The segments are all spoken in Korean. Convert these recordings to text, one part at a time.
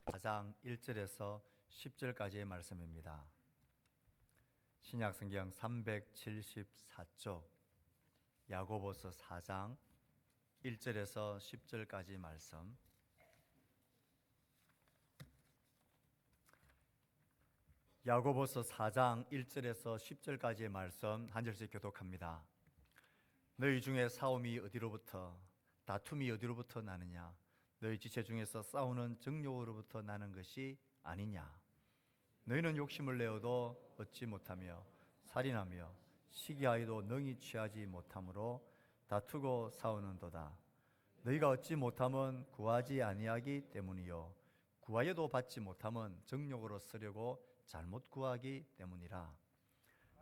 4장 1절에서 10절까지의 말씀입니다. 신약성경 374쪽 야고보서 4장 1절에서 10절까지 말씀. 야고보서 4장 1절에서 10절까지의 말씀 한 절씩 교독합니다. 너희 중에 싸움이 어디로부터, 다툼이 어디로부터 나느냐? 너희 지체 중에서 싸우는 정욕으로부터 나는 것이 아니냐? 너희는 욕심을 내어도 얻지 못하며 살인하며 시기하여도 능히 취하지 못하므로 다투고 싸우는도다. 너희가 얻지 못함은 구하지 아니하기 때문이요 구하여도 받지 못함은 정욕으로 쓰려고 잘못 구하기 때문이라.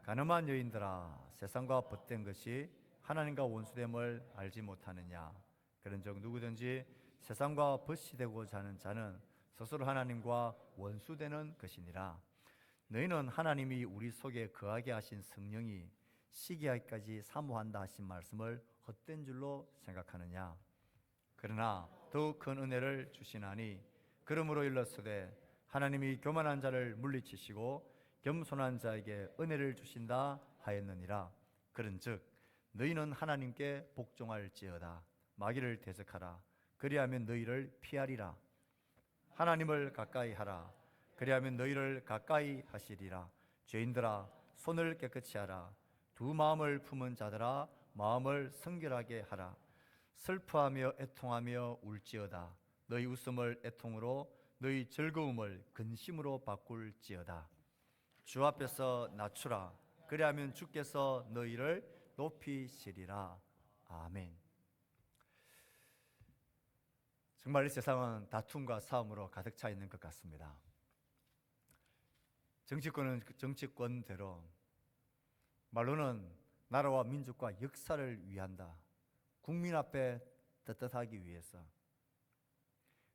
가늠한 여인들아, 세상과 벗된 것이 하나님과 원수됨을 알지 못하느냐? 그런즉 누구든지 세상과 벗이되고자 하는 자는 스스로 하나님과 원수되는 것이니라. 너희는 하나님이 우리 속에 거하게 하신 성령이 시기하기까지 사모한다 하신 말씀을 헛된 줄로 생각하느냐? 그러나 더욱 큰 은혜를 주시나니 그러므로 일렀으되 하나님이 교만한 자를 물리치시고 겸손한 자에게 은혜를 주신다 하였느니라. 그런즉 너희는 하나님께 복종할지어다. 마귀를 대적하라. 그리하면 너희를 피하리라. 하나님을 가까이 하라. 그리하면 너희를 가까이 하시리라. 죄인들아, 손을 깨끗이 하라. 두 마음을 품은 자들아, 마음을 성결하게 하라. 슬퍼하며 애통하며 울지어다. 너희 웃음을 애통으로, 너희 즐거움을 근심으로 바꿀지어다. 주 앞에서 낮추라. 그리하면 주께서 너희를 높이시리라. 아멘. 정말 이 세상은 다툼과 싸움으로 가득 차 있는 것 같습니다. 정치권은 정치권대로, 말로는 나라와 민족과 역사를 위한다, 국민 앞에 떳떳하기 위해서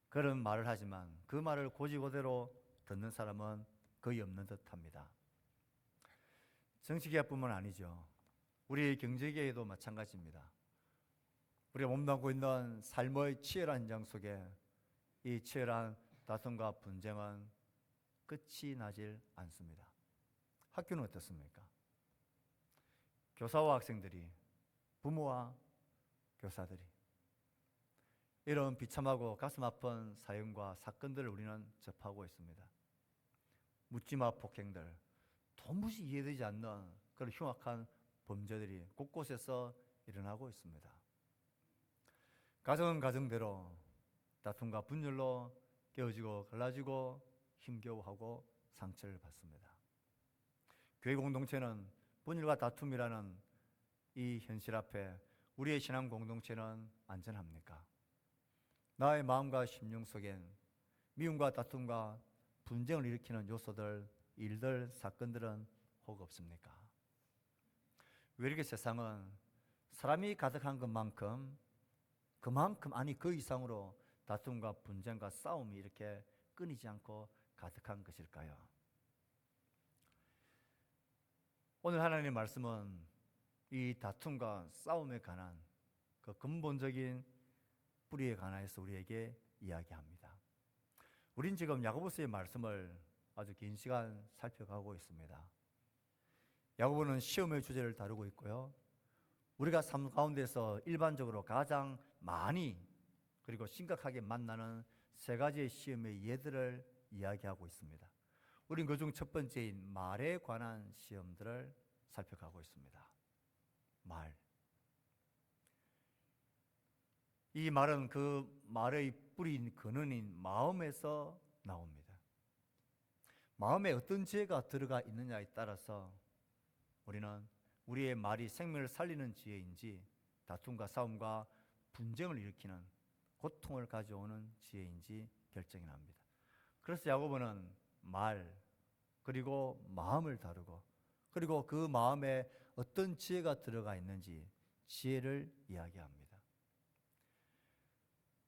그런 말을 하지만 그 말을 고지고대로 듣는 사람은 거의 없는 듯합니다. 정치계뿐만 아니죠. 우리 경제계에도 마찬가지입니다. 우리가 몸담고 있는 삶의 치열한 현장 속에 이 치열한 다툼과 분쟁은 끝이 나질 않습니다. 학교는 어떻습니까? 교사와 학생들이, 부모와 교사들이 이런 비참하고 가슴 아픈 사연과 사건들을 우리는 접하고 있습니다. 묻지마 폭행들, 도무지 이해되지 않는 그런 흉악한 범죄들이 곳곳에서 일어나고 있습니다. 가정은 가정대로 다툼과 분열로 깨어지고 갈라지고 힘겨워하고 상처를 받습니다. 교회 공동체는 분열과 다툼이라는 이 현실 앞에 우리의 신앙 공동체는 안전합니까? 나의 마음과 심령 속엔 미움과 다툼과 분쟁을 일으키는 요소들, 일들, 사건들은 혹 없습니까? 왜 이렇게 세상은 사람이 가득한 것만큼 아니 그 이상으로 다툼과 분쟁과 싸움이 이렇게 끊이지 않고 가득한 것일까요? 오늘 하나님의 말씀은 이 다툼과 싸움에 관한 그 근본적인 뿌리에 관해서 우리에게 이야기합니다. 우린 지금 야고보서의 말씀을 아주 긴 시간 살펴가고 있습니다. 야고보는 시험의 주제를 다루고 있고요. 우리가 삶 가운데서 일반적으로 가장 많이 그리고 심각하게 만나는 세 가지의 시험의 예들을 이야기하고 있습니다. 우린 그중 첫 번째인 말에 관한 시험들을 살펴가고 있습니다. 말. 이 말은 그 말의 뿌리인 근원인 마음에서 나옵니다. 마음에 어떤 지혜가 들어가 있느냐에 따라서 우리는 우리의 말이 생명을 살리는 지혜인지 다툼과 싸움과 분쟁을 일으키는 고통을 가져오는 지혜인지 결정이 납니다. 그래서 야고보는 말 그리고 마음을 다루고 그리고 그 마음에 어떤 지혜가 들어가 있는지 지혜를 이야기합니다.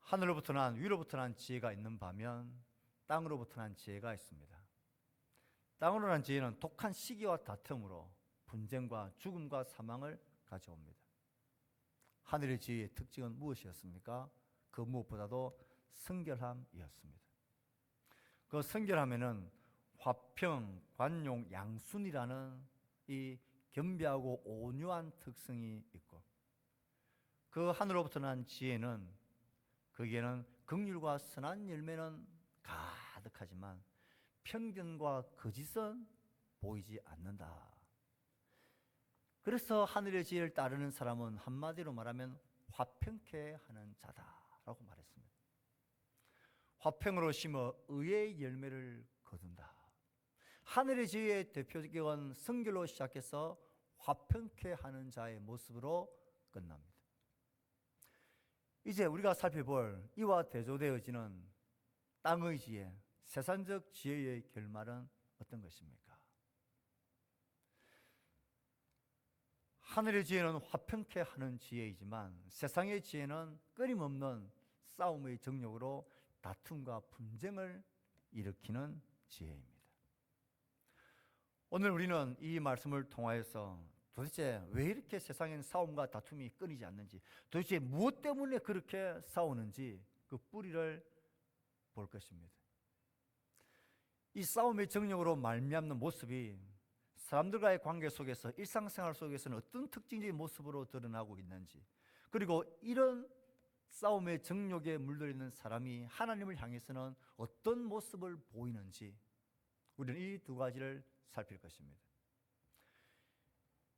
하늘로부터 난 위로부터 난 지혜가 있는 반면 땅으로부터 난 지혜가 있습니다. 땅으로 난 지혜는 독한 시기와 다툼으로 분쟁과 죽음과 사망을 가져옵니다. 하늘의 지혜의 특징은 무엇이었습니까? 그 무엇보다도 성결함이었습니다. 그 성결하면은 화평, 관용, 양순이라는 이 겸비하고 온유한 특성이 있고, 그 하늘로부터 난 지혜는 거기에는 긍휼과 선한 열매는 가득하지만 편견과 거짓은 보이지 않는다. 그래서 하늘의 지혜를 따르는 사람은 한마디로 말하면 화평케 하는 자다라고 말했습니다. 화평으로 심어 의의 열매를 거둔다. 하늘의 지혜의 대표적인 성결로 시작해서 화평케 하는 자의 모습으로 끝납니다. 이제 우리가 살펴볼 이와 대조되어지는 땅의 지혜, 세상적 지혜의 결말은 어떤 것입니까? 하늘의 지혜는 화평케 하는 지혜이지만 세상의 지혜는 끊임없는 싸움의 정욕으로 다툼과 분쟁을 일으키는 지혜입니다. 오늘 우리는 이 말씀을 통하여서 도대체 왜 이렇게 세상엔 싸움과 다툼이 끊이지 않는지, 도대체 무엇 때문에 그렇게 싸우는지 그 뿌리를 볼 것입니다. 이 싸움의 정력으로 말미암는 모습이 사람들과의 관계 속에서 일상생활 속에서는 어떤 특징적인 모습으로 드러나고 있는지, 그리고 이런 싸움의 정욕에 물들어 있는 사람이 하나님을 향해서는 어떤 모습을 보이는지 우리는 이 두 가지를 살필 것입니다.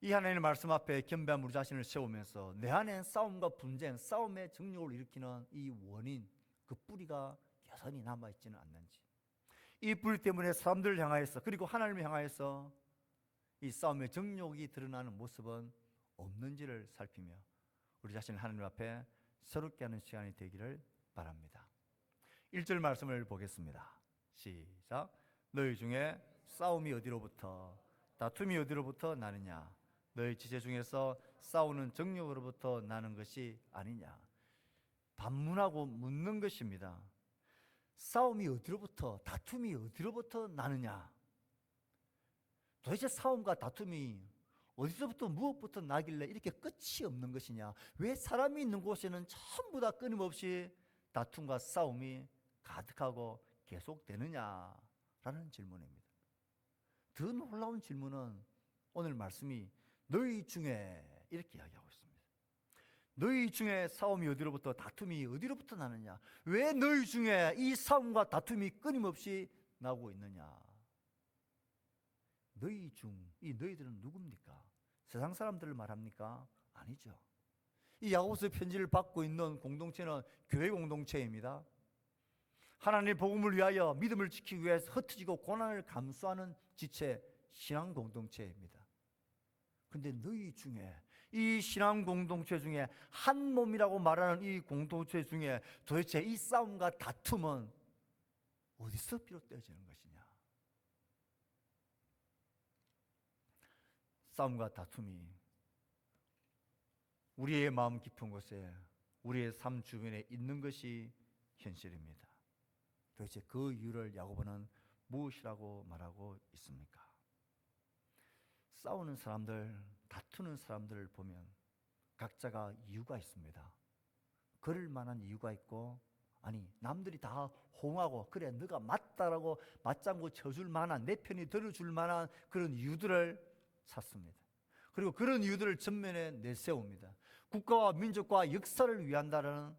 이 하나님의 말씀 앞에 겸비한 우리 자신을 세우면서 내 안에 싸움과 분쟁, 싸움의 정욕을 일으키는 이 원인, 그 뿌리가 여전히 남아있지는 않는지, 이 뿌리 때문에 사람들을 향하여서 그리고 하나님을 향하여서 이 싸움의 정욕이 드러나는 모습은 없는지를 살피며 우리 자신을 하나님 앞에 새롭게 하는 시간이 되기를 바랍니다. 1절 말씀을 보겠습니다. 시작. 너희 중에 싸움이 어디로부터, 다툼이 어디로부터 나느냐? 너희 지체 중에서 싸우는 정욕으로부터 나는 것이 아니냐? 반문하고 묻는 것입니다. 싸움이 어디로부터, 다툼이 어디로부터 나느냐? 도대체 싸움과 다툼이 어디서부터 무엇부터 나길래 이렇게 끝이 없는 것이냐? 왜 사람이 있는 곳에는 전부 다 끊임없이 다툼과 싸움이 가득하고 계속되느냐라는 질문입니다. 더 놀라운 질문은 오늘 말씀이 너희 중에 이렇게 이야기하고 있습니다. 너희 중에 싸움이 어디로부터, 다툼이 어디로부터 나느냐? 왜 너희 중에 이 싸움과 다툼이 끊임없이 나오고 있느냐? 너희 중, 이 너희들은 누굽니까? 세상 사람들을 말합니까? 아니죠. 이 야고보서 편지를 받고 있는 공동체는 교회 공동체입니다. 하나님의 복음을 위하여 믿음을 지키기 위해서 흩어지고 고난을 감수하는 지체, 신앙 공동체입니다. 근데 너희 중에, 이 신앙 공동체 중에 한 몸이라고 말하는 이 공동체 중에 도대체 이 싸움과 다툼은 어디서 비롯되어지는 것이냐? 싸움과 다툼이 우리의 마음 깊은 곳에, 우리의 삶 주변에 있는 것이 현실입니다. 도대체 그 이유를 야고보는 무엇이라고 말하고 있습니까? 싸우는 사람들, 다투는 사람들을 보면 각자가 이유가 있습니다. 그럴 만한 이유가 있고, 아니 남들이 다 호응하고 그래 너가 맞다라고 맞장구 쳐줄 만한, 내 편이 들어줄 만한 그런 이유들을 찾습니다. 그리고 그런 이유들을 전면에 내세웁니다. 국가와 민족과 역사를 위한다는,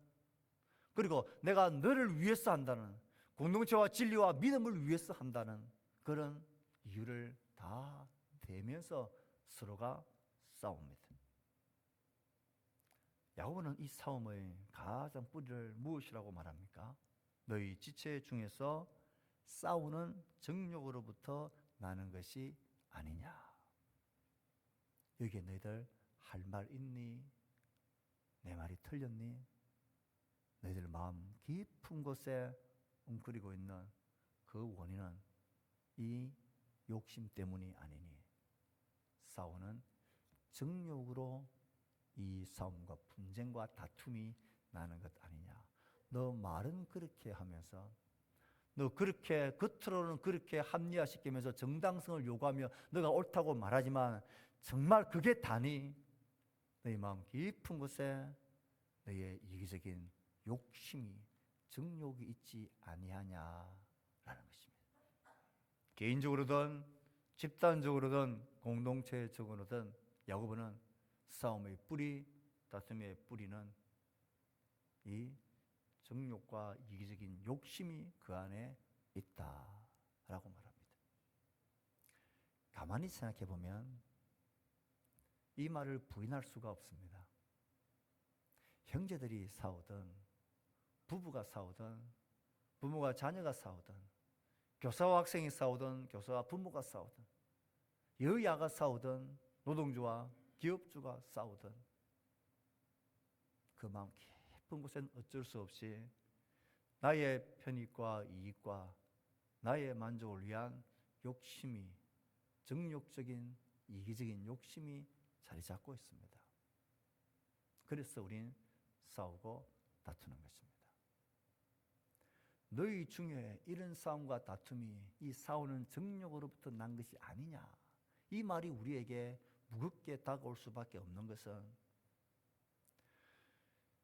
그리고 내가 너를 위해서 한다는, 공동체와 진리와 믿음을 위해서 한다는 그런 이유를 다 대면서 서로가 싸웁니다. 야고보는 이 싸움의 가장 뿌리를 무엇이라고 말합니까? 너희 지체 중에서 싸우는 정욕으로부터 나는 것이 아니냐? 여기에 너희들 할 말 있니? 내 말이 틀렸니? 너희들 마음 깊은 곳에 웅크리고 있는 그 원인은 이 욕심 때문이 아니니 싸우는 정욕으로 이 싸움과 분쟁과 다툼이 나는 것 아니냐? 너 말은 그렇게 하면서, 너 그렇게 겉으로는 그렇게 합리화시키면서 정당성을 요구하며 너가 옳다고 말하지만 정말 그게 다니? 너희 마음 깊은 곳에 너희의 이기적인 욕심이, 정욕이 있지 아니하냐라는 것입니다. 개인적으로든 집단적으로든 공동체적으로든 야고보는 싸움의 뿌리, 다툼의 뿌리는 이 정욕과 이기적인 욕심이 그 안에 있다라고 말합니다. 가만히 생각해 보면 이 말을 부인할 수가 없습니다. 형제들이 싸우든, 부부가 싸우든, 부모가 자녀가 싸우든, 교사와 학생이 싸우든, 교사와 부모가 싸우든, 여야가 싸우든, 노동주와 기업주가 싸우든, 그 마음 깊은 곳엔 어쩔 수 없이 나의 편익과 이익과 나의 만족을 위한 욕심이, 정욕적인 이기적인 욕심이 자리 잡고 있습니다. 그래서 우린 싸우고 다투는 것입니다. 너희 중에 이런 싸움과 다툼이 이 싸우는 정욕으로부터 난 것이 아니냐, 이 말이 우리에게 무겁게 다가올 수밖에 없는 것은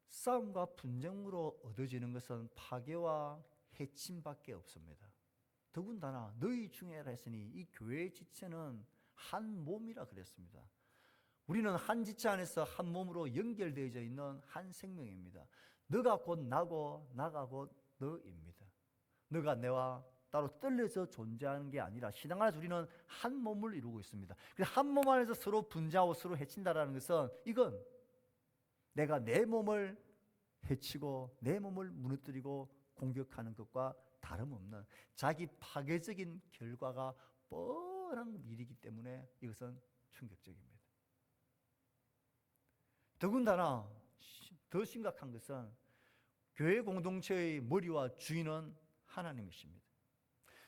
싸움과 분쟁으로 얻어지는 것은 파괴와 해침밖에 없습니다. 더군다나 너희 중에라 했으니 이 교회의 지체는 한 몸이라 그랬습니다. 우리는 한 지체 안에서 한 몸으로 연결되어져 있는 한 생명입니다. 너가 곧 나고 나가 곧 너입니다. 너가 내와 따로 떨려져 존재하는 게 아니라 신앙 안에서 우리는 한 몸을 이루고 있습니다. 한 몸 안에서 서로 분쟁하고 서로 해친다라는 것은 이건 내가 내 몸을 해치고 내 몸을 무너뜨리고 공격하는 것과 다름없는 자기 파괴적인 결과가 뻔한 일이기 때문에 이것은 충격적입니다. 더군다나 더 심각한 것은 교회 공동체의 머리와 주인은 하나님이십니다.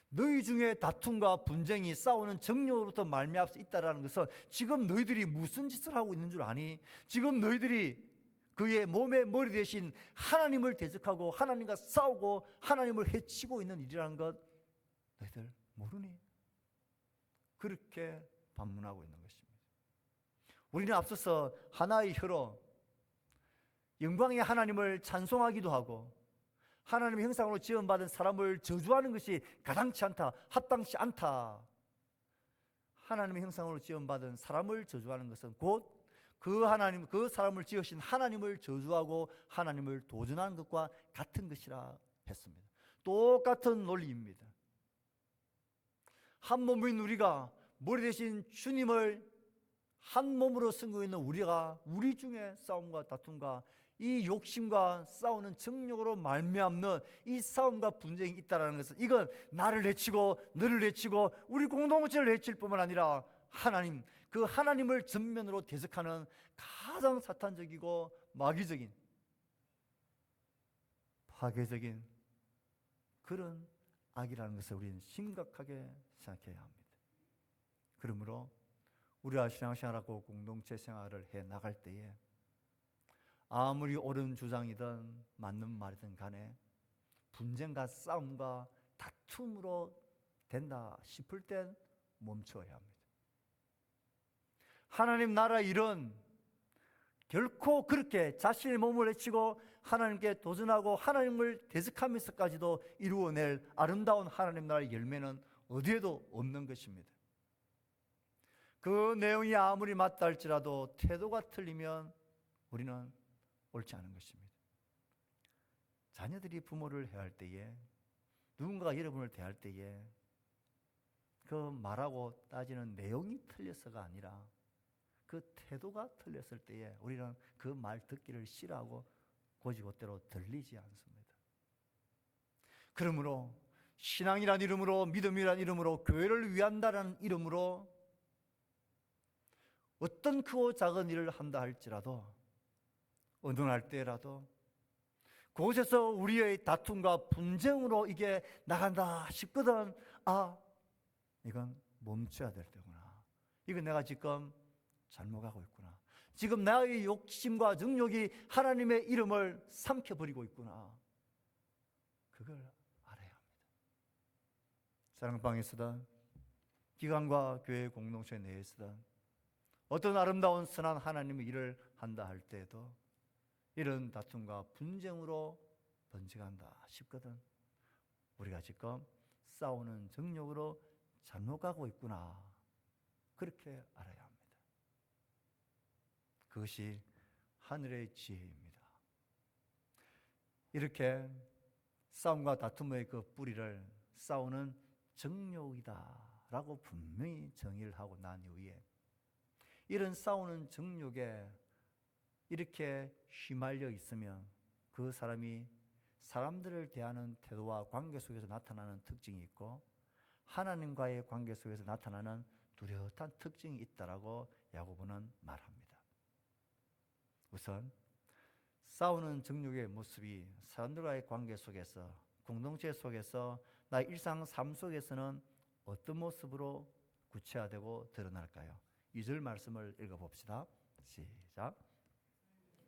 너희 중에 다툼과 분쟁이 싸우는 정욕으로부터 말미암아 있다라는 것은 지금 너희들이 무슨 짓을 하고 있는 줄 아니? 지금 너희들이 그의 몸의 머리 대신 하나님을 대적하고 하나님과 싸우고 하나님을 해치고 있는 일이라는 것 너희들 모르니? 그렇게 반문하고 있는 것입니다. 우리는 앞서서 하나의 혀로 영광의 하나님을 찬송하기도 하고 하나님의 형상으로 지음받은 사람을 저주하는 것이 가당치 않다, 합당치 않다. 하나님의 형상으로 지음받은 사람을 저주하는 것은 곧 그 사람을 지으신 하나님을 저주하고 하나님을 도전하는 것과 같은 것이라 했습니다. 똑같은 논리입니다. 한 몸인 우리가 머리 대신 주님을 한 몸으로 섬기고 있는 우리가 우리 중에 싸움과 다툼과 이 욕심과 싸우는 정욕으로 말미암는 이 싸움과 분쟁이 있다는 것은 이건 나를 내치고 너를 내치고 우리 공동체를 내칠 뿐만 아니라 하나님, 그 하나님을 전면으로 대적하는 가장 사탄적이고 마귀적인 파괴적인 그런 악이라는 것을 우리는 심각하게 생각해야 합니다. 그러므로 우리가 신앙생활하고 공동체 생활을 해 나갈 때에 아무리 옳은 주장이든 맞는 말이든 간에 분쟁과 싸움과 다툼으로 된다 싶을 땐 멈춰야 합니다. 하나님 나라 일은 결코 그렇게 자신의 몸을 해치고 하나님께 도전하고 하나님을 대적하면서까지도 이루어낼 아름다운 하나님 나라의 열매는 어디에도 없는 것입니다. 그 내용이 아무리 맞다 할지라도 태도가 틀리면 우리는 옳지 않은 것입니다. 자녀들이 부모를 해할 때에 누군가가 여러분을 대할 때에 그 말하고 따지는 내용이 틀려서가 아니라 그 태도가 틀렸을 때에 우리는 그 말 듣기를 싫어하고 고지고대로 들리지 않습니다. 그러므로 신앙이란 이름으로 믿음이란 이름으로 교회를 위한다는 이름으로 어떤 크고 작은 일을 한다 할지라도 어느 때라도 그곳에서 우리의 다툼과 분쟁으로 이게 나간다 싶거든 이건 멈춰야 될 때구나. 이건 내가 지금 잘못하고 있구나. 지금 나의 욕심과 정욕이 하나님의 이름을 삼켜버리고 있구나. 그걸 알아야 합니다. 사랑방에서든 기관과 교회 공동체 내에서든 어떤 아름다운 선한 하나님의 일을 한다 할 때에도 이런 다툼과 분쟁으로 번져간다 싶거든 우리가 지금 싸우는 정욕으로 잘못 가고 있구나. 그렇게 알아야 합니다. 그것이 하늘의 지혜입니다. 이렇게 싸움과 다툼의 그 뿌리를 싸우는 정욕이다 라고 분명히 정의를 하고 난 이후에 이런 싸우는 정욕에 이렇게 휘말려 있으면 그 사람이 사람들을 대하는 태도와 관계 속에서 나타나는 특징이 있고 하나님과의 관계 속에서 나타나는 뚜렷한 특징이 있다라고 야고보는 말합니다. 우선 싸우는 정욕의 모습이 사람들과의 관계 속에서 공동체 속에서 나의 일상 삶 속에서는 어떤 모습으로 구체화되고 드러날까요? 2절 말씀을 읽어봅시다. 시작.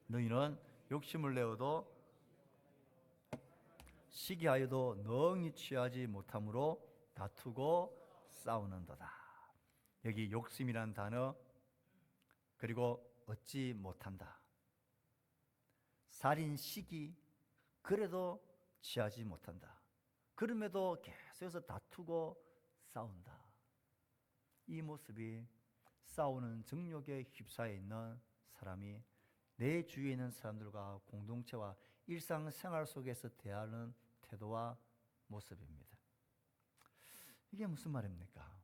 너희는 욕심을 내어도 시기하여도 능히 취하지 못함으로 다투고 싸우는도다. 여기 욕심이란 단어 그리고 얻지 못한다. 살인 시기 그래도 취하지 못한다. 그럼에도 계속해서 다투고 싸운다. 이 모습이 싸우는 정욕에 휩싸여 있는 사람이 내 주위에 있는 사람들과 공동체와 일상생활 속에서 대하는 태도와 모습입니다. 이게 무슨 말입니까?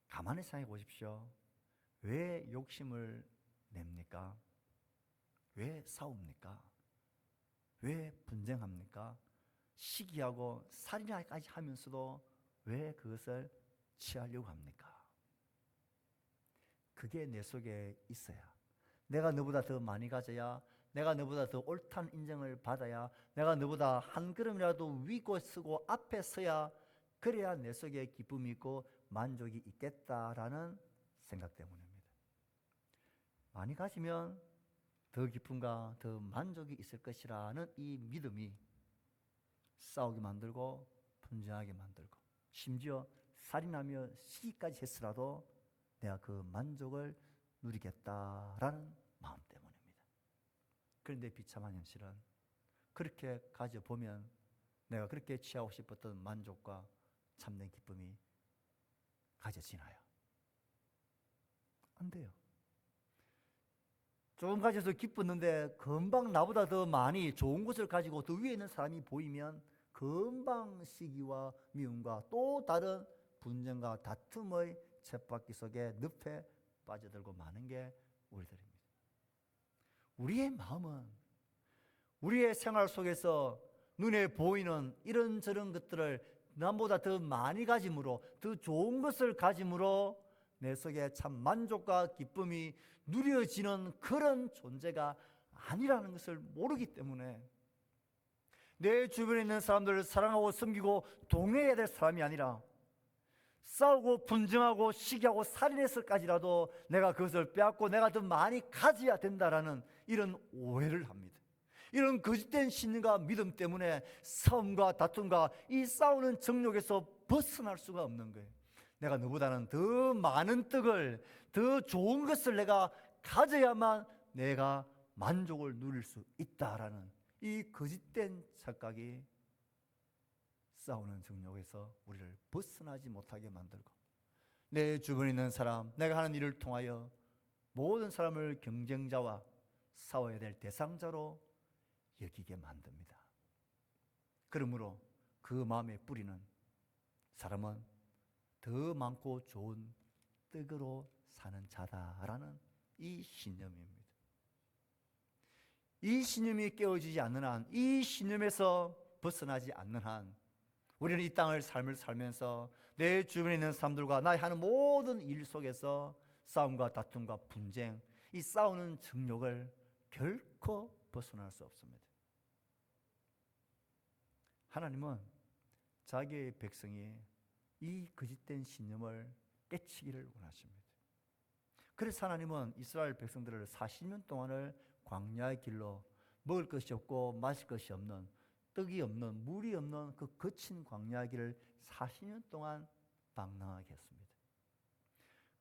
가만히 생각해 보십시오. 왜 욕심을 냅니까? 왜 싸웁니까? 왜 분쟁합니까? 시기하고 살인까지 하면서도 왜 그것을 취하려고 합니까? 그게 내 속에 있어야 내가 너보다 더 많이 가져야 내가 너보다 더 옳다는 인정을 받아야 내가 너보다 한 걸음이라도 위고 서고 앞에 서야 그래야 내 속에 기쁨이 있고 만족이 있겠다라는 생각 때문입니다. 많이 가지면 더 기쁨과 더 만족이 있을 것이라는 이 믿음이 싸우게 만들고 분쟁하게 만들고 심지어 살인하며 시기까지 했으라도 내가 그 만족을 누리겠다라는 마음 때문입니다. 그런데 비참한 현실은 그렇게 가져보면 내가 그렇게 취하고 싶었던 만족과 참된 기쁨이 가져지나요? 안 돼요. 조금 가져서 기뻤는데 금방 나보다 더 많이 좋은 것을 가지고 더 위에 있는 사람이 보이면 금방 시기와 미움과 또 다른 분쟁과 다툼의 쳇바퀴 속에 늪에 빠져들고 마는 게 우리들입니다. 우리의 마음은 우리의 생활 속에서 눈에 보이는 이런저런 것들을 남보다 더 많이 가짐으로 더 좋은 것을 가짐으로 내 속에 참 만족과 기쁨이 누려지는 그런 존재가 아니라는 것을 모르기 때문에 내 주변에 있는 사람들을 사랑하고 섬기고 동행해야 될 사람이 아니라 싸우고 분쟁하고 시기하고 살인해서까지라도 내가 그것을 빼앗고 내가 더 많이 가져야 된다라는 이런 오해를 합니다. 이런 거짓된 신념과 믿음 때문에 싸움과 다툼과 이 싸우는 정욕에서 벗어날 수가 없는 거예요. 내가 너보다는 더 많은 떡을 더 좋은 것을 내가 가져야만 내가 만족을 누릴 수 있다라는 이 거짓된 착각이 싸우는 정욕에서 우리를 벗어나지 못하게 만들고 내 주변에 있는 사람, 내가 하는 일을 통하여 모든 사람을 경쟁자와 싸워야 될 대상자로 여기게 만듭니다. 그러므로 그 마음에 뿌리는 사람은 더 많고 좋은 떡으로 사는 자다라는 이 신념입니다. 이 신념이 깨어지지 않는 한, 이 신념에서 벗어나지 않는 한 우리는 이 땅을 삶을 살면서 내 주변에 있는 사람들과 나의 하는 모든 일 속에서 싸움과 다툼과 분쟁, 이 싸우는 정욕을 결코 벗어날 수 없습니다. 하나님은 자기의 백성이 이 거짓된 신념을 깨치기를 원하십니다. 그래서 하나님은 이스라엘 백성들을 40년 동안을 광야의 길로 먹을 것이 없고 마실 것이 없는 떡이 없는 물이 없는 그 거친 광야의 길을 40년 동안 방랑하게 했습니다.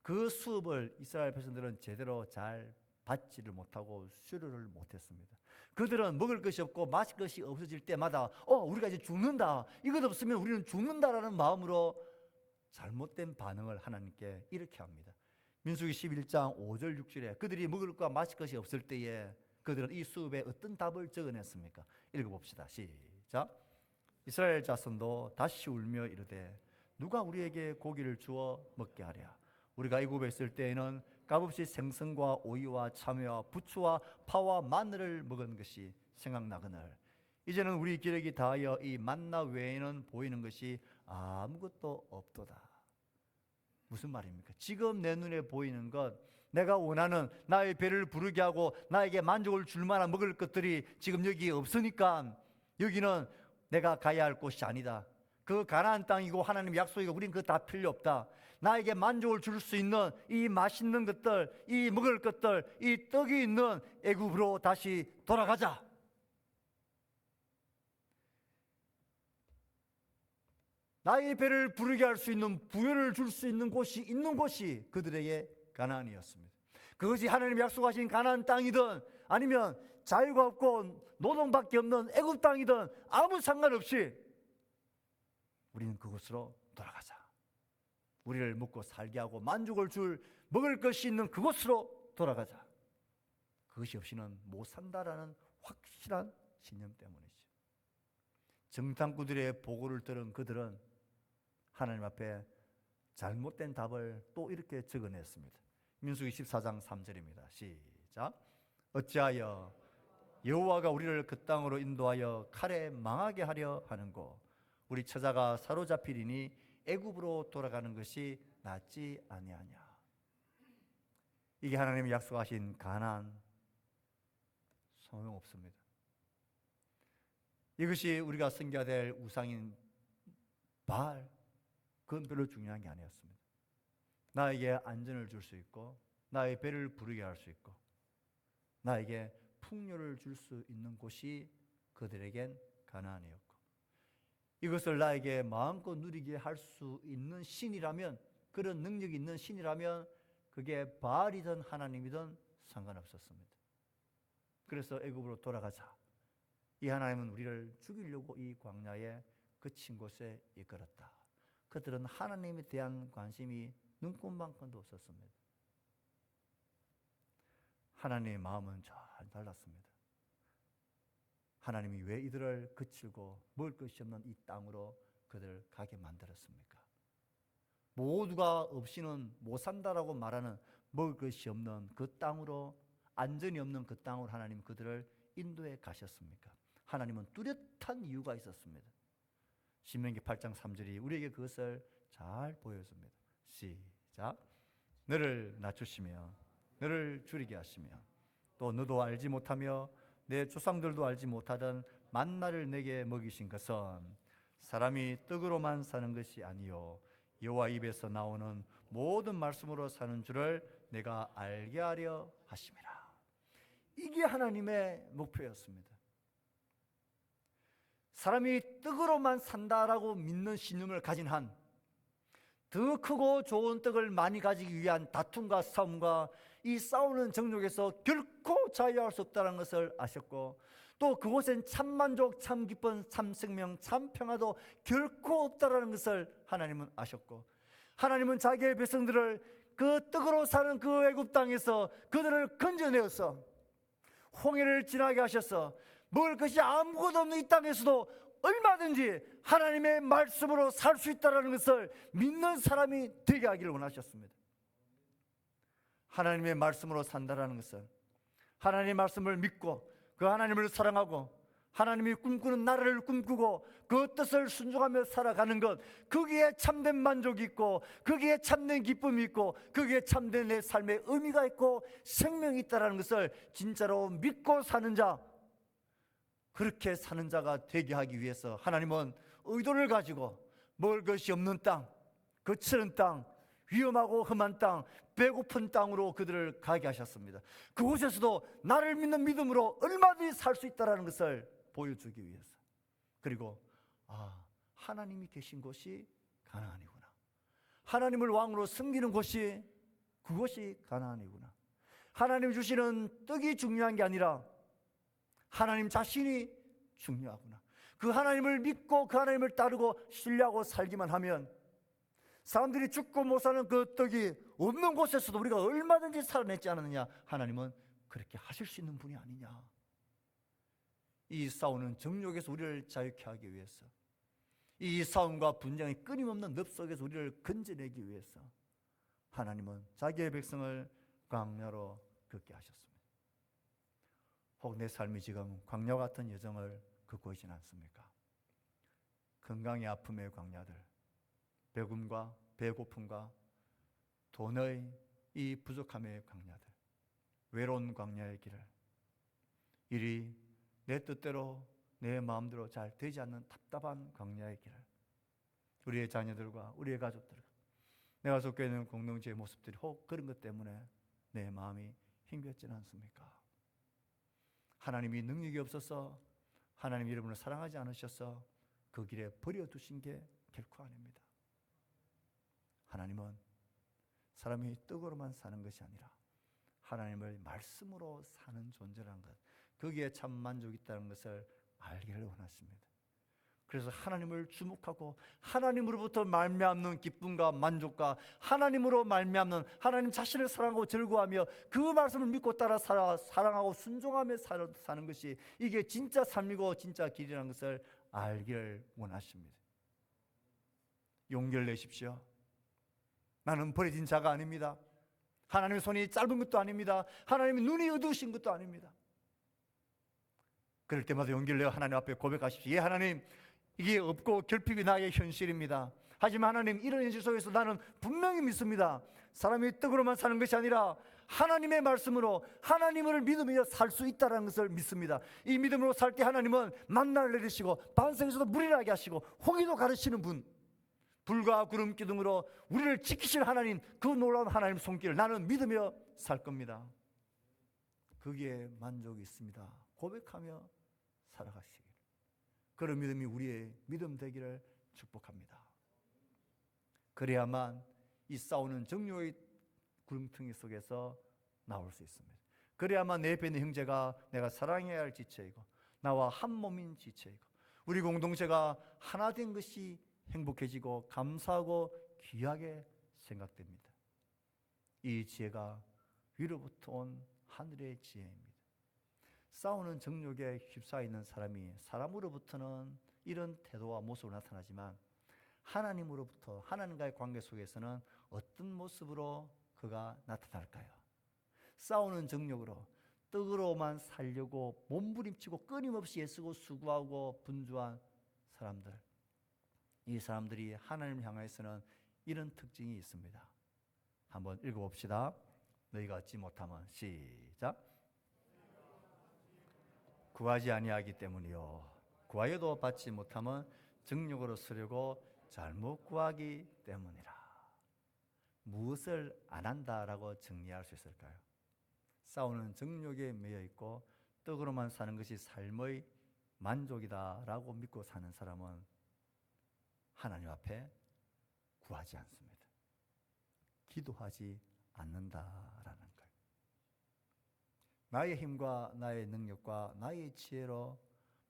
그 수업을 이스라엘 백성들은 제대로 잘 받지를 못하고 수료를 못했습니다. 그들은 먹을 것이 없고 마실 것이 없어질 때마다 우리가 이제 죽는다, 이것 없으면 우리는 죽는다라는 마음으로 잘못된 반응을 하나님께 이렇게 합니다. 민수기 11장 5절 6절에 그들이 먹을 것과 마실 것이 없을 때에 그들은 이 수업에 어떤 답을 적어냈습니까? 읽어봅시다. 시작. 이스라엘 자손도 다시 울며 이르되 누가 우리에게 고기를 주어 먹게 하랴. 우리가 애굽에 있을 때에는 값없이 생선과 오이와 참외와 부추와 파와 마늘을 먹은 것이 생각나거늘 이제는 우리 기력이 다하여 이 만나 외에는 보이는 것이 아무것도 없도다. 무슨 말입니까? 지금 내 눈에 보이는 것, 내가 원하는 나의 배를 부르게 하고 나에게 만족을 줄 만한 먹을 것들이 지금 여기 없으니까 여기는 내가 가야 할 곳이 아니다. 그 가나안 땅이고 하나님 약속이고 우린 그거 다 필요 없다. 나에게 만족을 줄 수 있는 이 맛있는 것들, 이 먹을 것들, 이 떡이 있는 애굽으로 다시 돌아가자. 나의 배를 부르게 할 수 있는, 부여를 줄 수 있는 곳이 그들에게 가나안이었습니다. 그것이 하나님 약속하신 가나안 땅이든 아니면 자유가 없고 노동밖에 없는 애굽 땅이든 아무 상관없이 우리는 그곳으로 돌아가자. 우리를 먹고 살게 하고 만족을 줄 먹을 것이 있는 그곳으로 돌아가자. 그것이 없이는 못 산다라는 확실한 신념 때문이죠. 정탐꾼들의 보고를 들은 그들은 하나님 앞에 잘못된 답을 또 이렇게 적어냈습니다. 민수기 14장 3절입니다. 시작. 어찌하여 여호와가 우리를 그 땅으로 인도하여 칼에 망하게 하려 하는고 우리 처자가 사로잡히리니 애굽으로 돌아가는 것이 낫지 아니하냐. 이게 하나님이 약속하신 가나안, 소용없습니다. 이것이 우리가 섬겨야 될 우상인 바알, 그건 별로 중요한 게 아니었습니다. 나에게 안전을 줄 수 있고 나의 배를 부르게 할 수 있고 나에게 풍요를 줄 수 있는 곳이 그들에겐 가나안이었고 이것을 나에게 마음껏 누리게 할 수 있는 신이라면, 그런 능력이 있는 신이라면 그게 바알이든 하나님이든 상관없었습니다. 그래서 애굽으로 돌아가자. 이 하나님은 우리를 죽이려고 이 광야에 그친 곳에 이끌었다. 그들은 하나님에 대한 관심이 눈꼽만큼도 없었습니다. 하나님의 마음은 잘 달랐습니다. 하나님이 왜 이들을 그치고 먹을 것이 없는 이 땅으로 그들을 가게 만들었습니까? 모두가 없이는 못 산다라고 말하는 먹을 것이 없는 그 땅으로, 안전이 없는 그 땅으로 하나님 그들을 인도해 가셨습니까? 하나님은 뚜렷한 이유가 있었습니다. 신명기 8장 3절이 우리에게 그것을 잘 보여줍니다. 시작. 너를 낮추시며 너를 줄이게 하시며 또 너도 알지 못하며 내 조상들도 알지 못하던 만나를 내게 먹이신 것은 사람이 떡으로만 사는 것이 아니요 여호와 입에서 나오는 모든 말씀으로 사는 줄을 내가 알게 하려 하심이라. 이게 하나님의 목표였습니다. 사람이 떡으로만 산다라고 믿는 신념을 가진 한 더 크고 좋은 떡을 많이 가지기 위한 다툼과 싸움과 이 싸우는 정욕에서 결코 자유할 수 없다는 것을 아셨고 또 그곳엔 참 만족, 참 기쁨, 참 생명, 참 평화도 결코 없다는 것을 하나님은 아셨고 하나님은 자기의 백성들을 그 떡으로 사는 그 애굽 땅에서 그들을 건져내어서 홍해를 지나게 하셔서 먹을 것이 아무것도 없는 이 땅에서도 얼마든지 하나님의 말씀으로 살 수 있다는 것을 믿는 사람이 되게 하기를 원하셨습니다. 하나님의 말씀으로 산다는 것은 하나님의 말씀을 믿고 그 하나님을 사랑하고 하나님이 꿈꾸는 나라를 꿈꾸고 그 뜻을 순종하며 살아가는 것, 거기에 참된 만족이 있고 거기에 참된 기쁨이 있고 거기에 참된 내 삶의 의미가 있고 생명이 있다는 것을 진짜로 믿고 사는 자, 그렇게 사는 자가 되게 하기 위해서 하나님은 의도를 가지고 먹을 것이 없는 땅, 거칠은 땅, 위험하고 험한 땅, 배고픈 땅으로 그들을 가게 하셨습니다. 그곳에서도 나를 믿는 믿음으로 얼마든지 살 수 있다는 것을 보여주기 위해서. 그리고 하나님이 계신 곳이 가나안이구나, 하나님을 왕으로 섬기는 곳이 그것이 가나안이구나, 하나님이 주시는 떡이 중요한 게 아니라 하나님 자신이 중요하구나. 그 하나님을 믿고 그 하나님을 따르고 신뢰하고 살기만 하면 사람들이 죽고 못 사는 그 떡이 없는 곳에서도 우리가 얼마든지 살아냈지 않았느냐. 하나님은 그렇게 하실 수 있는 분이 아니냐. 이 싸우는 정욕에서 우리를 자유케 하기 위해서, 이 싸움과 분쟁의 끊임없는 늪 속에서 우리를 건져내기 위해서 하나님은 자기의 백성을 광야로 걷게 하셨습니다. 혹 내 삶이 지금 광야 같은 여정을 걷고 있지는 않습니까? 건강의 아픔의 광야들, 배움과 배고픔과 돈의 이 부족함의 광야들, 외로운 광야의 길을, 이리 내 뜻대로 내 마음대로 잘 되지 않는 답답한 광야의 길을 우리의 자녀들과 우리의 가족들과 내가 속해 있는 공동체의 모습들이 혹 그런 것 때문에 내 마음이 힘겹지는 않습니까? 하나님이 능력이 없어서 하나님 여러분을 사랑하지 않으셔서 그 길에 버려두신 게 결코 아닙니다. 하나님은 사람이 떡으로만 사는 것이 아니라 하나님을 말씀으로 사는 존재라는 것, 거기에 참 만족이 있다는 것을 알기를 원하십니다. 그래서 하나님을 주목하고 하나님으로부터 말미암는 기쁨과 만족과 하나님으로 말미암는 하나님 자신을 사랑하고 즐거워하며 그 말씀을 믿고 따라 사랑하고 순종하며 사는 것이 이게 진짜 삶이고 진짜 길이라는 것을 알기를 원하십니다. 용기를 내십시오. 나는 버려진 자가 아닙니다. 하나님의 손이 짧은 것도 아닙니다. 하나님의 눈이 어두우신 것도 아닙니다. 그럴 때마다 용기를 내어 하나님 앞에 고백하십시오. 예, 하나님, 이게 없고 결핍이 나의 현실입니다. 하지만 하나님, 이런 현실 속에서 나는 분명히 믿습니다. 사람이 떡으로만 사는 것이 아니라 하나님의 말씀으로 하나님을 믿으며 살 수 있다는 것을 믿습니다. 이 믿음으로 살 때 하나님은 만나를 내리시고 반석에서도 물이 나게 하시고 홍해도 가르치는 분, 불과 구름 기둥으로 우리를 지키실 하나님, 그 놀라운 하나님 손길을 나는 믿으며 살 겁니다. 거기에 만족이 있습니다. 고백하며 살아가시길, 그런 믿음이 우리의 믿음 되기를 축복합니다. 그래야만 이 싸우는 정욕의 구름텅이 속에서 나올 수 있습니다. 그래야만 내 옆에 있는 형제가 내가 사랑해야 할 지체이고 나와 한 몸인 지체이고 우리 공동체가 하나 된 것이 행복해지고 감사하고 귀하게 생각됩니다. 이 지혜가 위로부터 온 하늘의 지혜입니다. 싸우는 정욕에 휩싸여 있는 사람이 사람으로부터는 이런 태도와 모습으로 나타나지만 하나님으로부터, 하나님과의 관계 속에서는 어떤 모습으로 그가 나타날까요? 싸우는 정욕으로 떡으로만 살려고 몸부림치고 끊임없이 애쓰고 수고하고 분주한 사람들, 이 사람들이 하나님을 향해서는 이런 특징이 있습니다. 한번 읽어봅시다. 너희가 얻지 못하면, 시작. 구하지 아니하기 때문이요, 구하여도 받지 못하면 정욕으로 쓰려고 잘못 구하기 때문이라. 무엇을 안 한다라고 정리할 수 있을까요? 싸우는 정욕에 매여 있고 떡으로만 사는 것이 삶의 만족이다라고 믿고 사는 사람은 하나님 앞에 구하지 않습니다. 기도하지 않는다라는 거예요. 나의 힘과 나의 능력과 나의 지혜로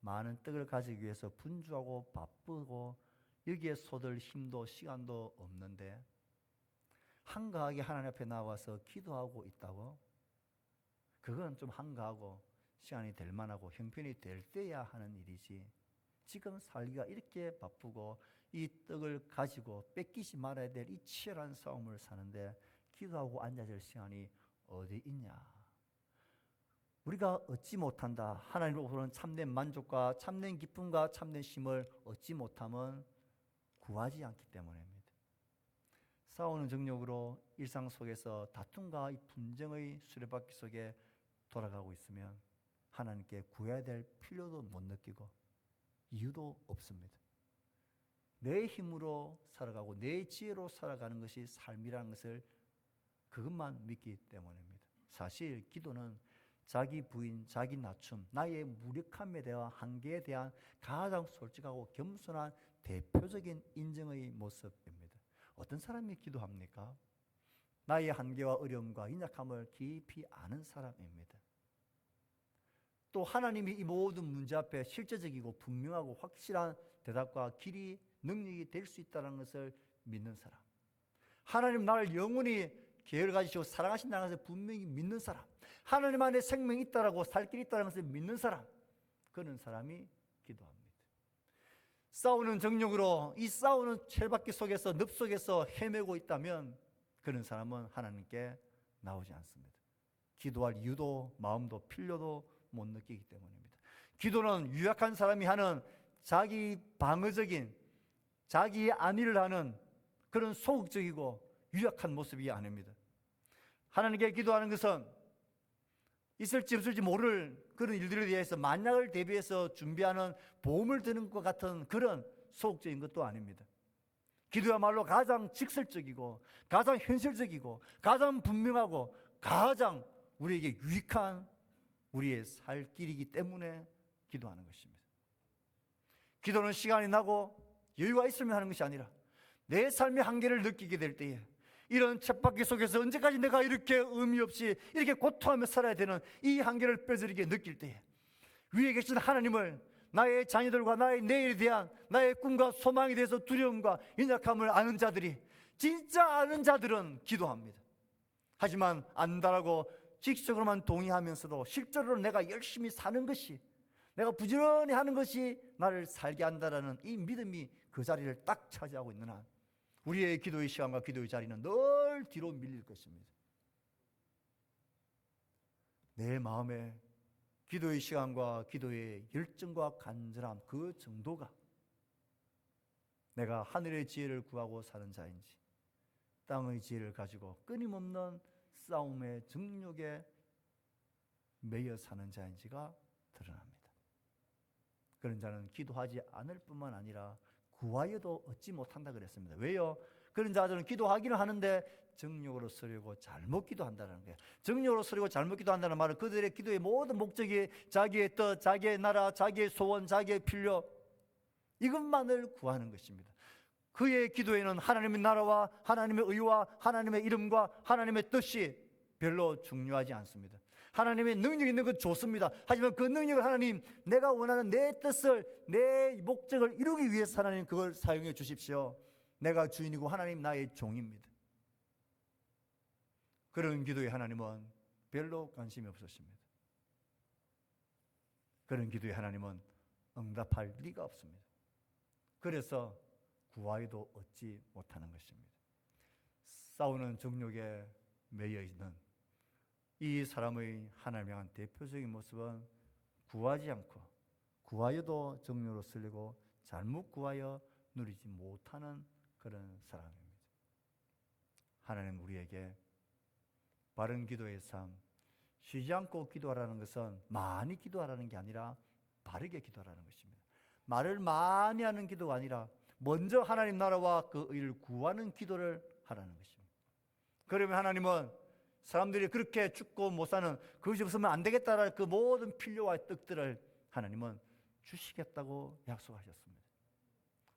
많은 떡을 가지기 위해서 분주하고 바쁘고 여기에 쏟을 힘도 시간도 없는데 한가하게 하나님 앞에 나와서 기도하고 있다고? 그건 좀 한가하고 시간이 될 만하고 형편이 될 때야 하는 일이지, 지금 살기가 이렇게 바쁘고 이 떡을 가지고 뺏기지 말아야 될 이 치열한 싸움을 사는데 기도하고 앉아질 시간이 어디 있냐? 우리가 얻지 못한다, 하나님으로부터는 참된 만족과 참된 기쁨과 참된 쉼을 얻지 못하면 구하지 않기 때문입니다. 싸우는 정욕으로 일상 속에서 다툼과 이 분쟁의 수레바퀴 속에 돌아가고 있으면 하나님께 구해야 될 필요도 못 느끼고 이유도 없습니다. 내 힘으로 살아가고 내 지혜로 살아가는 것이 삶이라는 것을 그것만 믿기 때문입니다. 사실 기도는 자기 부인, 자기 낮춤, 나의 무력함에 대한 한계에 대한 가장 솔직하고 겸손한 대표적인 인정의 모습입니다. 어떤 사람이 기도합니까? 나의 한계와 어려움과 연약함을 깊이 아는 사람입니다. 또 하나님이 이 모든 문제 앞에 실제적이고 분명하고 확실한 대답과 길이, 능력이 될 수 있다는 것을 믿는 사람, 하나님 나를 영원히 계획을 가지시고 사랑하신다는 것을 분명히 믿는 사람, 하나님 안에 생명이 있다라고 살 길이 있다는 것을 믿는 사람, 그런 사람이 기도합니다. 싸우는 정욕으로 이 싸우는 첼바퀴 속에서 늪 속에서 헤매고 있다면 그런 사람은 하나님께 나오지 않습니다. 기도할 이유도 마음도 필요도 못 느끼기 때문입니다. 기도는 유약한 사람이 하는 자기 방어적인, 자기의 안위를 하는 그런 소극적이고 유약한 모습이 아닙니다. 하나님께 기도하는 것은 있을지 없을지 모를 그런 일들에 대해서 만약을 대비해서 준비하는 보험을 드는 것 같은 그런 소극적인 것도 아닙니다. 기도야말로 가장 직설적이고 가장 현실적이고 가장 분명하고 가장 우리에게 유익한 우리의 살 길이기 때문에 기도하는 것입니다. 기도는 시간이 나고 여유가 있으면 하는 것이 아니라 내 삶의 한계를 느끼게 될 때에, 이런 쳇바퀴 속에서 언제까지 내가 이렇게 의미 없이 이렇게 고통하며 살아야 되는 이 한계를 뼈저리게 느낄 때에 위에 계신 하나님을, 나의 자녀들과 나의 내일에 대한 나의 꿈과 소망에 대해서 두려움과 연약함을 아는 자들이, 진짜 아는 자들은 기도합니다. 하지만 안다라고 직접으로만 동의하면서도 실제로 내가 열심히 사는 것이, 내가 부지런히 하는 것이 나를 살게 한다라는 이 믿음이 그 자리를 딱 차지하고 있는 한 우리의 기도의 시간과 기도의 자리는 늘 뒤로 밀릴 것입니다. 내 마음에 기도의 시간과 기도의 열정과 간절함, 그 정도가 내가 하늘의 지혜를 구하고 사는 자인지 땅의 지혜를 가지고 끊임없는 싸움의 정욕에 매여 사는 자인지가 드러납니다. 그런 자는 기도하지 않을 뿐만 아니라 구하여도 얻지 못한다 그랬습니다. 왜요? 그런 자들은 기도하기는 하는데 정욕으로 쓰려고 잘못 기도한다는 거예요. 정욕으로 쓰려고 잘못 기도한다는 말은 그들의 기도의 모든 목적이 자기의 뜻, 자기의 나라, 자기의 소원, 자기의 필요, 이것만을 구하는 것입니다. 그의 기도에는 하나님의 나라와 하나님의 의와 하나님의 이름과 하나님의 뜻이 별로 중요하지 않습니다. 하나님의 능력이 있는 건 좋습니다. 하지만 그 능력을 하나님, 내가 원하는 내 뜻을, 내 목적을 이루기 위해서 하나님 그걸 사용해 주십시오. 내가 주인이고 하나님 나의 종입니다. 그런 기도에 하나님은 별로 관심이 없으십니다. 그런 기도에 하나님은 응답할 리가 없습니다. 그래서 구하여도 얻지 못하는 것입니다. 싸우는 정욕에 매여 있는 이 사람의 하나님을 향한 대표적인 모습은 구하지 않고 구하여도 정욕으로 쓰려고 잘못 구하여 누리지 못하는 그런 사람입니다. 하나님 우리에게 바른 기도의 삶, 쉬지 않고 기도하라는 것은 많이 기도하라는 게 아니라 바르게 기도하라는 것입니다. 말을 많이 하는 기도가 아니라 먼저 하나님 나라와 그 의를 구하는 기도를 하라는 것입니다. 그러면 하나님은 사람들이 그렇게 죽고 못 사는, 그것이 없으면 안 되겠다라는 그 모든 필요와 뜻들을 하나님은 주시겠다고 약속하셨습니다.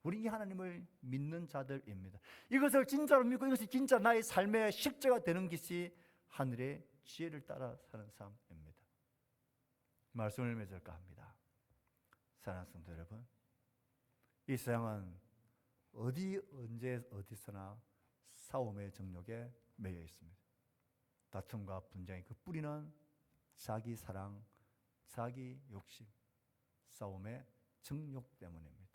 우리 이 하나님을 믿는 자들입니다. 이것을 진짜로 믿고 이것이 진짜 나의 삶의 실제가 되는 것이 하늘의 지혜를 따라 사는 삶입니다. 말씀을 맺을까 합니다. 사랑하는 성도 여러분, 이 세상은 어디 언제 어디서나 싸움의 정욕에 매여 있습니다. 다툼과 분쟁의 그 뿌리는 자기 사랑, 자기 욕심, 싸움의 정욕 때문입니다.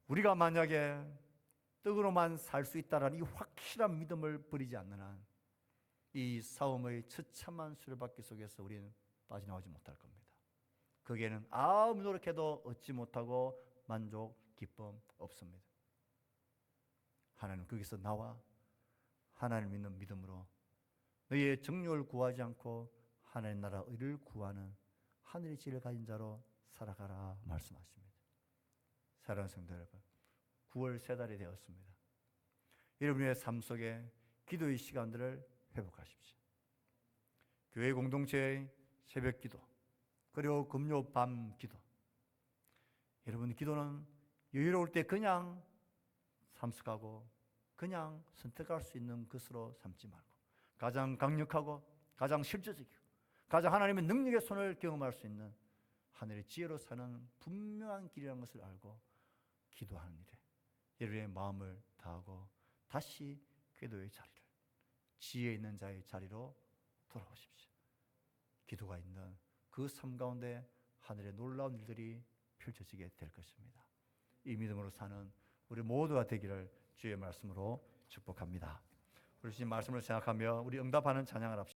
우리가 만약에 떡으로만 살 수 있다라는 이 확실한 믿음을 버리지 않는 한 이 싸움의 처참한 수레바퀴 속에서 우리는 빠져나오지 못할 겁니다. 거기에는 아무 노력해도 얻지 못하고 만족, 기쁨 없습니다. 하나님 거기서 나와 하나님을 믿는 믿음으로 너희의 정욕을 구하지 않고 하나님 나라 의를 구하는 하늘의 지혜를 가진 자로 살아가라 말씀하십니다. 사랑하는 성도 여러분, 9월 세 달이 되었습니다. 여러분의 삶 속에 기도의 시간들을 회복하십시오. 교회 공동체의 새벽 기도, 그리고 금요 밤 기도. 여러분 기도는 여유로울 때 그냥 참석하고 그냥 선택할 수 있는 것으로 삼지 말고 가장 강력하고 가장 실제적이고 가장 하나님의 능력의 손을 경험할 수 있는 하늘의 지혜로 사는 분명한 길이라는 것을 알고 기도하는 일에 여러분의 마음을 다하고 다시 기도의 자리를, 지혜 있는 자의 자리로 돌아오십시오. 기도가 있는 그 삶 가운데 하늘의 놀라운 일들이 펼쳐지게 될 것입니다. 이 믿음으로 사는 우리 모두가 되기를 주의 말씀으로 축복합니다. 우리 주님 말씀을 생각하며 우리 응답하는 찬양을 합시다.